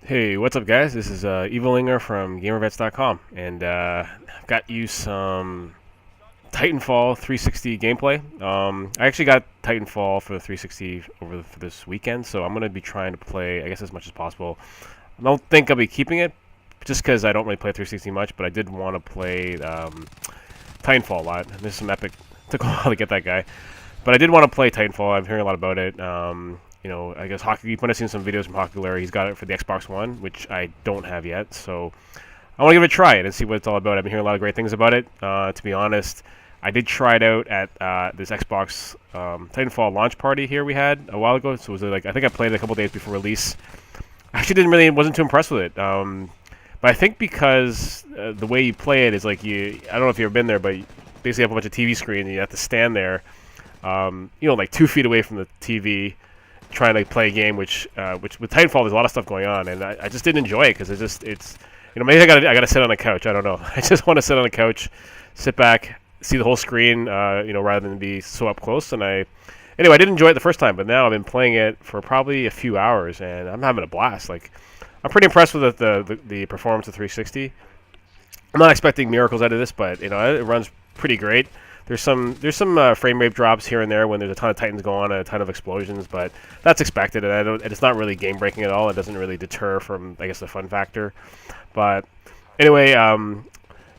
Hey, what's up, guys? This is Evilenger from GamerVets.com, and I've got you some Titanfall 360 gameplay. I actually got Titanfall for the 360 for this weekend, so I'm going to be trying to play, I guess, as much as possible. I don't think I'll be keeping it, just because I don't really play 360 much, but I did want to play Titanfall a lot. There's some epic. Took a while to get that guy, but I did want to play Titanfall. I'm hearing a lot about it. I guess Hockey. You might have seen some videos from Hockey Larry. He's got it for the Xbox One, which I don't have yet. So I want to give it a try and see what it's all about. I've been hearing a lot of great things about it. To be honest, I did try it out at this Xbox Titanfall launch party here we had a while ago. So it was like I think I played it a couple days before release. I actually wasn't too impressed with it. But I think because the way you play it is like I don't know if you've ever been there, but you basically have a bunch of TV screens and you have to stand there, like 2 feet away from the TV, trying to play a game. Which with Titanfall, there's a lot of stuff going on, and I just didn't enjoy it because it's maybe I gotta sit on a couch. I don't know. I just want to sit on a couch, sit back, see the whole screen, rather than be so up close. And I didn't enjoy it the first time, but now I've been playing it for probably a few hours, and I'm having a blast. Like, I'm pretty impressed with the performance of 360. I'm not expecting miracles out of this, but it runs pretty great. There's some frame rate drops here and there when there's a ton of Titans going on and a ton of explosions, but that's expected, and it's not really game breaking at all. It doesn't really deter from, I guess, the fun factor. But anyway,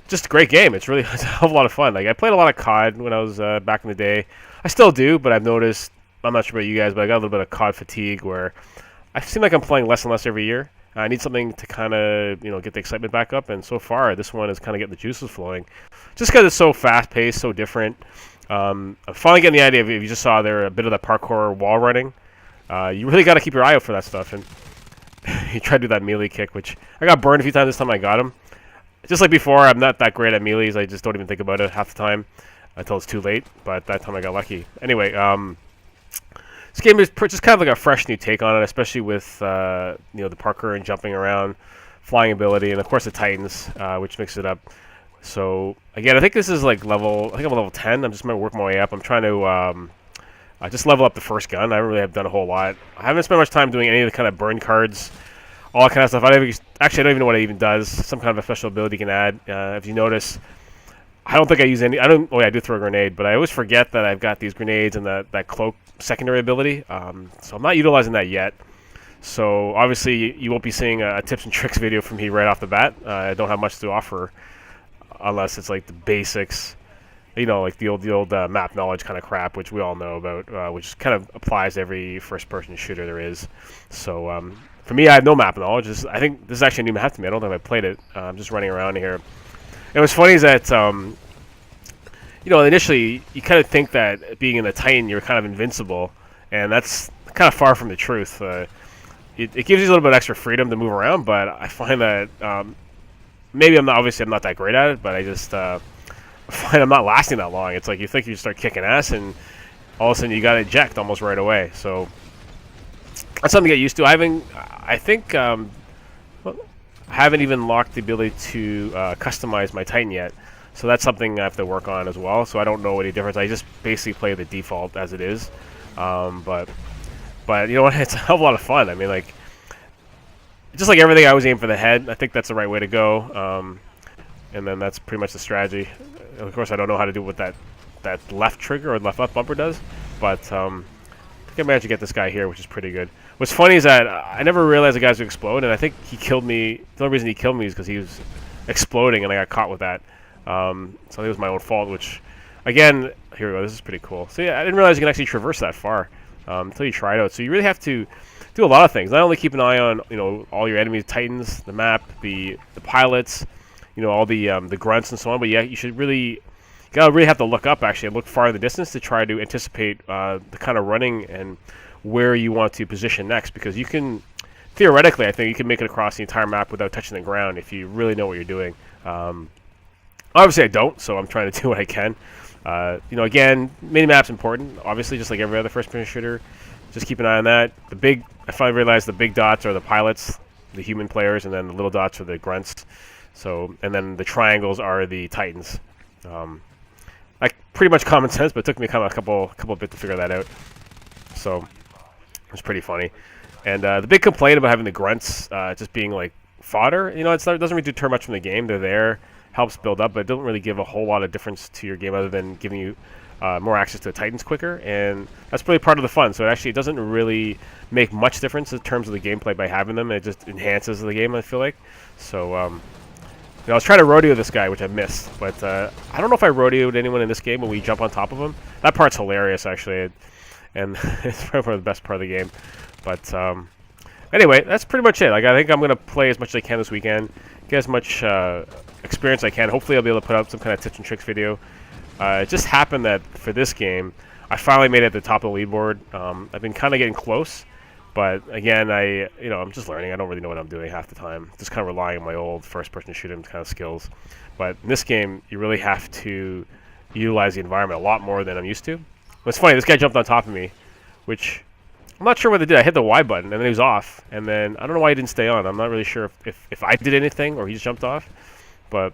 just a great game. It's really it's a hell of a lot of fun. Like, I played a lot of COD when I was back in the day. I still do, but I've noticed, I'm not sure about you guys, but I got a little bit of COD fatigue where I seem like I'm playing less and less every year. I need something to kind of, get the excitement back up, and so far, this one is kind of getting the juices flowing. Just because it's so fast-paced, so different. I'm finally getting the idea, if you just saw there a bit of that parkour wall running. You really got to keep your eye out for that stuff, and you try to do that melee kick, which I got burned a few times this time I got him. Just like before, I'm not that great at melees. I just don't even think about it half the time until it's too late, but that time I got lucky. Anyway, this game is just kind of like a fresh new take on it, especially with the parkour and jumping around, flying ability, and of course the Titans, which mix it up. So again, I think this is like level. I think I'm level 10. I'm just going to work my way up. I'm trying to just level up the first gun. I don't really have done a whole lot. I haven't spent much time doing any of the kind of burn cards, all that kind of stuff. I don't even know what it even does. Some kind of a special ability you can add. If you notice, I don't think I use any. I don't. Oh yeah, I do throw a grenade, but I always forget that I've got these grenades and that cloak secondary ability. So I'm not utilizing that yet. So obviously you won't be seeing a tips and tricks video from me right off the bat. I don't have much to offer unless it's like the basics, like the old map knowledge kind of crap, which we all know about, which kind of applies to every first-person shooter there is. So for me, I have no map knowledge. I think this is actually a new map to me. I don't think I've played it. I'm just running around here. And what's funny is that initially you kind of think that being in a Titan you're kind of invincible, and that's kind of far from the truth. It gives you a little bit of extra freedom to move around, but I find that maybe I'm not that great at it, but I just find I'm not lasting that long. It's like you think you start kicking ass, and all of a sudden you got to eject almost right away. So that's something to get used to. I think I haven't even locked the ability to customize my Titan yet. So that's something I have to work on as well. So I don't know any difference. I just basically play the default as it is. But you know what? It's a hell of a lot of fun. I mean, like, just like everything, I always aim for the head. I think that's the right way to go. And then that's pretty much the strategy. Of course, I don't know how to do what that left trigger or left up bumper does. But I think I managed to get this guy here, which is pretty good. What's funny is that I never realized the guys would explode, and I think he killed me. The only reason he killed me is because he was exploding, and I got caught with that. So I think it was my own fault, which, again, here we go. This is pretty cool. So yeah, I didn't realize you can actually traverse that far until you try it out. So you really have to do a lot of things. Not only keep an eye on all your enemies, Titans, the map, the pilots, all the grunts and so on. But yeah, you gotta really have to look up actually and look far in the distance to try to anticipate the kind of running and where you want to position next, because you can theoretically, I think you can make it across the entire map without touching the ground if you really know what you're doing. Obviously I don't, so I'm trying to do what I can. Again, mini-map's important, obviously, just like every other first-person shooter. Just keep an eye on that. I finally realized the big dots are the pilots, the human players, and then the little dots are the grunts. So, and then the triangles are the Titans. Like, pretty much common sense, but it took me kind of a couple bits to figure that out. So, it was pretty funny. And the big complaint about having the grunts just being like fodder, it doesn't really deter much from the game. They're there, helps build up, but it doesn't really give a whole lot of difference to your game other than giving you more access to the Titans quicker, and that's really part of the fun. So it doesn't really make much difference in terms of the gameplay by having them. It just enhances the game, I feel like. So I was trying to rodeo this guy, which I missed, but I don't know if I rodeoed anyone in this game when we jump on top of him. That part's hilarious, actually, and it's probably the best part of the game. But anyway, that's pretty much it. Like, I think I'm going to play as much as I can this weekend, get as much experience as I can. Hopefully I'll be able to put up some kind of tips and tricks video. It just happened that for this game, I finally made it at the top of the leaderboard. I've been kind of getting close, but again, I'm just learning. I don't really know what I'm doing half the time. Just kind of relying on my old first-person shooting kind of skills. But in this game, you really have to utilize the environment a lot more than I'm used to. It's funny, this guy jumped on top of me, which I'm not sure what it did. I hit the Y button, and then he was off. And then I don't know why he didn't stay on. I'm not really sure if I did anything or he just jumped off. But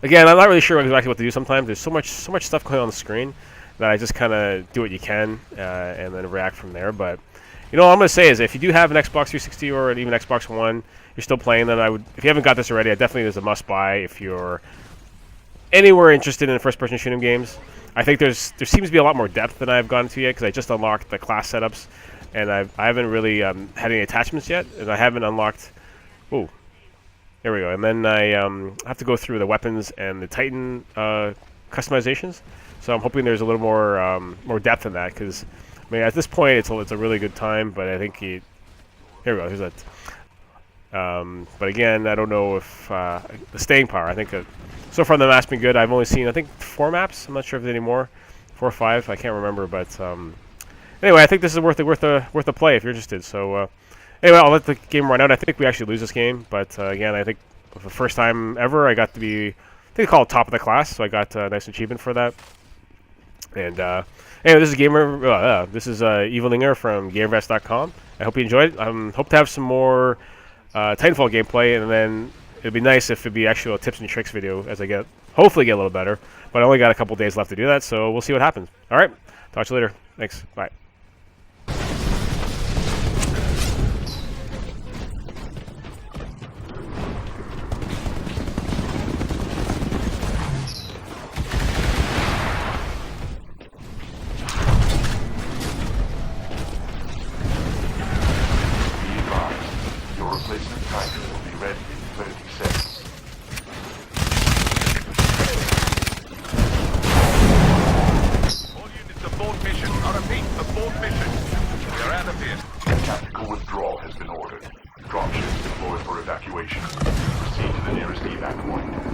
again, I'm not really sure exactly what to do sometimes. There's so much stuff going on the screen that I just kind of do what you can and then react from there. But all I'm going to say is if you do have an Xbox 360 or even Xbox One, you're still playing, then if you haven't got this already, I definitely is a must-buy if you're anywhere interested in first-person shooting games. I think there seems to be a lot more depth than I've gone to yet because I just unlocked the class setups, and I haven't really had any attachments yet, and I haven't unlocked. Oh, there we go. And then I have to go through the weapons and the Titan customizations. So I'm hoping there's a little more depth in that because at this point it's a really good time. But I think here we go. Here's that. But again, I don't know if the staying power. I think so far the map's been good. I've only seen, I think, 4 maps. I'm not sure if there's any more, 4 or 5. I can't remember. But anyway, I think this is worth a play if you're interested. So anyway, I'll let the game run out. I think we actually lose this game. But again, I think for the first time ever, I got to be, I think they call it top of the class. So I got a nice achievement for that. And anyway, this is Evilenger from GamerVets.com. I hope you enjoyed it. Hope to have some more Titanfall gameplay, and then it'd be nice if it'd be actual tips and tricks video as I hopefully get a little better. But I only got a couple days left to do that, so we'll see what happens. All right, talk to you later. Thanks. Bye. Replacement Titan will be ready in 30 seconds. All units abort mission. I repeat, abort mission. We are out of here. Tactical withdrawal has been ordered. Dropships deployed for evacuation. Proceed to the nearest evac point.